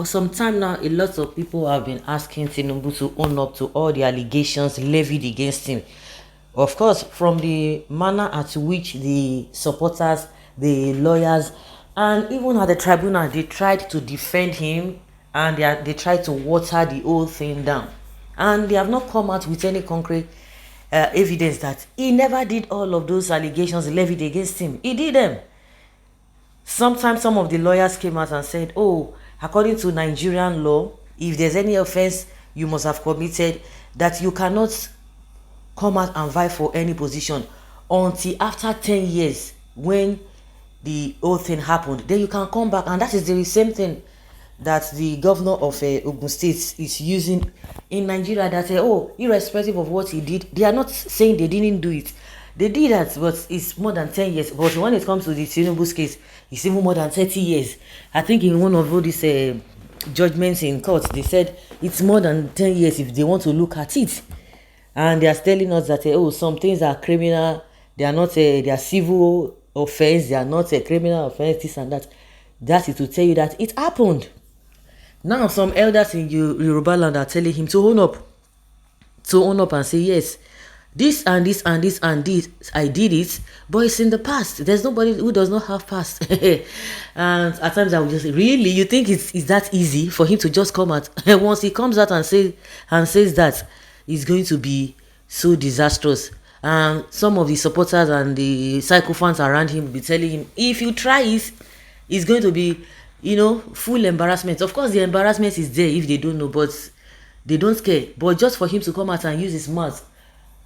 For some time now, a lot of people have been asking Tinubu to own up to all the allegations levied against him. Of course, from the manner at which the supporters, the lawyers, and even at the tribunal, they tried to defend him, and they tried to water the whole thing down. And they have not come out with any concrete evidence that he never did all of those allegations levied against him. He did them. Sometimes some of the lawyers came out and said, oh, according to Nigerian law, if there's any offense you must have committed, that you cannot come out and vie for any position until after 10 years when the whole thing happened. Then you can come back, and that is the same thing that the governor of Ogun State is using in Nigeria, that oh, irrespective of what he did, they are not saying they didn't do it. They did that, but it's more than 10 years. But when it comes to the Tinubu's case, it's even more than 30 years. I think in one of all these judgments in court, they said it's more than 10 years if they want to look at it. And they are telling us that oh, some things are criminal, they are not they are civil offense, they are not a criminal offense, this and that. That is to tell you that it happened. Now some elders in Yoruba land are telling him to own up and say, yes, this and this and this and this, I did it, but it's in the past. There's nobody who does not have past. And at times I would just say, really, you think it's that easy for him to just come out? Once he comes out and says that, it's going to be so disastrous. And some of the supporters and the sycophants around him will be telling him, if you try it, it's going to be, full embarrassment. Of course, the embarrassment is there if they don't know, but they don't care. But just for him to come out and use his mouth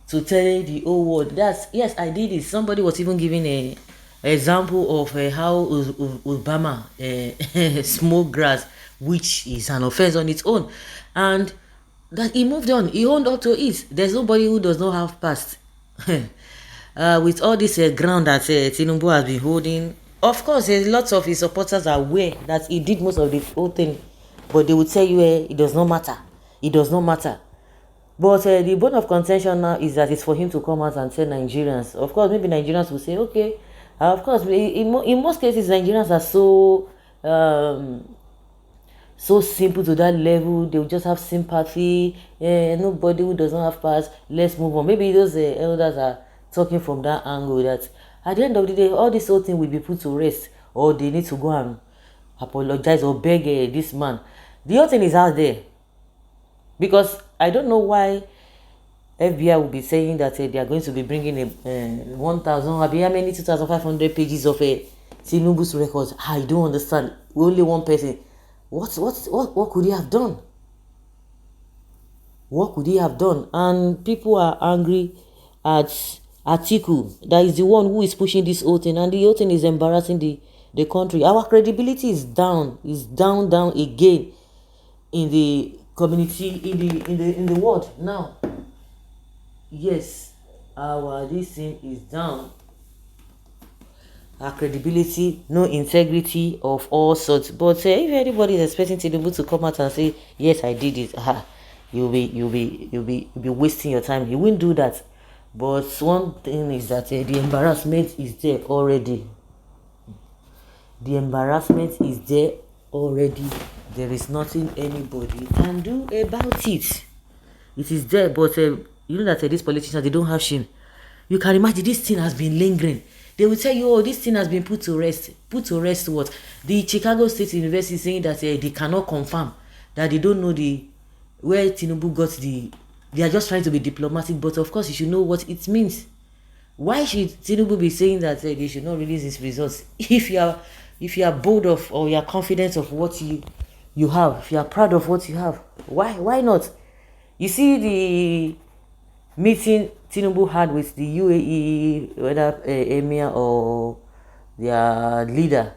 to tell the whole world that, yes, I did it. Somebody was even giving an example of how Obama smoked grass, which is an offense on its own. And that he moved on. He owned up to it. There's nobody who does not have past. With all this ground that Tinubu has been holding, of course, there's lots of his supporters are aware that he did most of the whole thing, but they would tell you it does not matter. It does not matter. But the bone of contention now is that it's for him to come out and tell Nigerians. Of course, maybe Nigerians will say, okay. Of course, in most cases, Nigerians are so simple to that level. They will just have sympathy. Nobody who does not have past, let's move on. Maybe those elders are talking from that angle that at the end of the day, all this whole thing will be put to rest, or they need to go and apologize or beg this man. The whole thing is out there. Because I don't know why FBI will be saying that they are going to be bringing 1,000, how many 2,500 pages of Tinubu's records. I don't understand. Only one person. What could he have done? What could he have done? And people are angry at Atiku. That is the one who is pushing this whole thing, and the whole thing is embarrassing the country. Our credibility is down again in the community, in the world now. Yes, this thing is down. Our credibility, no integrity of all sorts. But if anybody is expecting Tinubu to come out and say, yes, I did it, you'll be wasting your time. He won't do that. But one thing is that the embarrassment is there already. The embarrassment is there already. There is nothing anybody can do about it. It is there, but you know that these politicians, they don't have shame. You can imagine this thing has been lingering. They will tell you, oh, this thing has been put to rest. Put to rest what? The Chicago State University is saying that they cannot confirm, that they don't know where Tinubu got they are just trying to be diplomatic, but of course you should know what it means. Why should Tinubu be saying that they should not release his results? If you are bold of, or you are confident of what you have, if you are proud of what you have, why not? You see the meeting Tinubu had with the UAE, whether emir or their leader,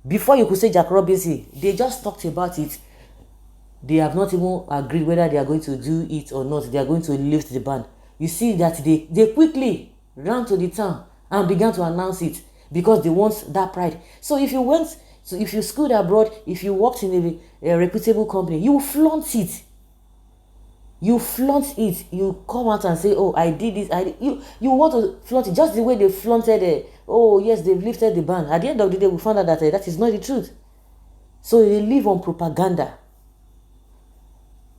before you could say Jack Robinson, they just talked about it. They have not even agreed whether they are going to do it or not. They are going to lift the ban. You see that they quickly ran to the town and began to announce it because they want that pride. So if you schooled abroad, if you worked in a reputable company, you flaunt it. You flaunt it. You come out and say, oh, I did this. You want to flaunt it just the way they flaunted oh, yes, they've lifted the ban. At the end of the day, we found out that that is not the truth. So they live on propaganda.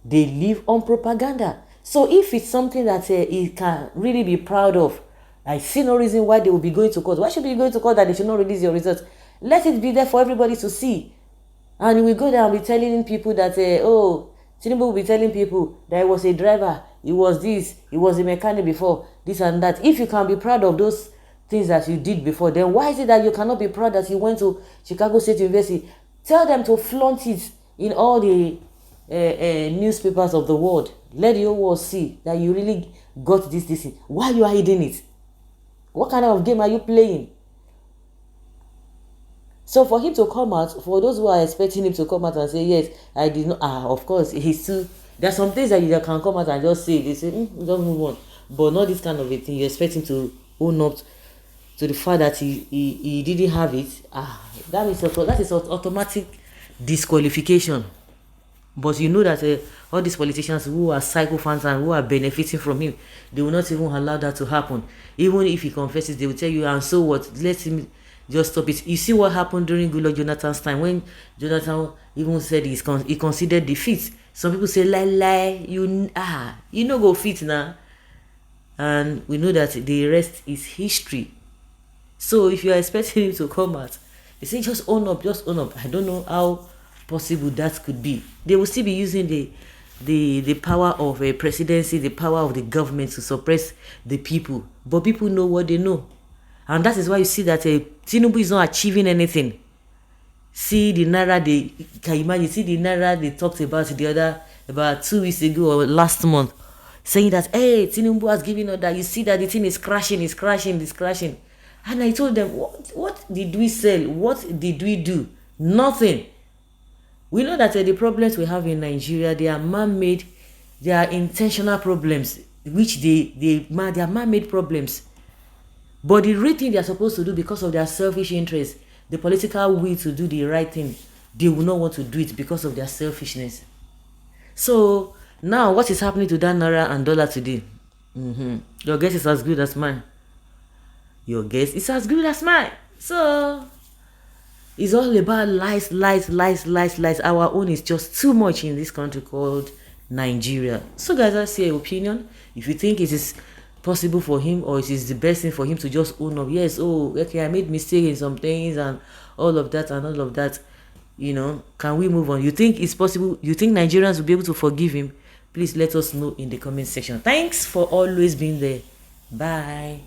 They live on propaganda. So if it's something that he can really be proud of, I see no reason why they will be going to court. Why should they be going to court that they should not release your results? Let it be there for everybody to see. And we go there and be telling people that, oh, Tinubu will be telling people that he was a driver, he was this, he was a mechanic before, this and that. If you can be proud of those things that you did before, then why is it that you cannot be proud that you went to Chicago State University? Tell them to flaunt it in all the newspapers of the world. Let the whole world see that you really got this. Why you are hiding it? What kind of game are you playing? So for him to come out, for those who are expecting him to come out and say, yes, I did not, of course, he's too, there are some things that you can come out and just say, they say, don't move on. But not this kind of a thing. You expect him to own up to the fact that he didn't have it. That is automatic disqualification. But you know that all these politicians who are psychophants and who are benefiting from him, they will not even allow that to happen. Even if he confesses, they will tell you, and so what? Let him just stop it. You see what happened during Goodluck Jonathan's time when Jonathan even said he considered defeat. Some people say, lie, you know go fit now. And we know that the rest is history. So if you are expecting him to come out, they say just own up. I don't know how possible that could be. They will still be using the power of a presidency, the power of the government to suppress the people. But people know what they know. And that is why you see that Tinubu is not achieving anything. See the Naira they talked about 2 weeks ago or last month, saying that, hey, Tinubu has given order. You see that the thing is crashing. And I told them, what did we sell? What did we do? Nothing. We know that the problems we have in Nigeria, they are man-made, they are intentional problems, which they are man-made problems. But the real thing they are supposed to do because of their selfish interest, the political will to do the right thing, they will not want to do it because of their selfishness. So now what is happening to that Naira and dollar today? Your guess is as good as mine. So it's all about lies. Our own is just too much in this country called Nigeria. So guys, I see your opinion. If you think it is possible for him or it is the best thing for him to just own up, yes, okay, I made mistake in some things and all of that, can we move on? You think it's possible? You think Nigerians will be able to forgive him? Please let us know in the comment section. Thanks for always being there. Bye.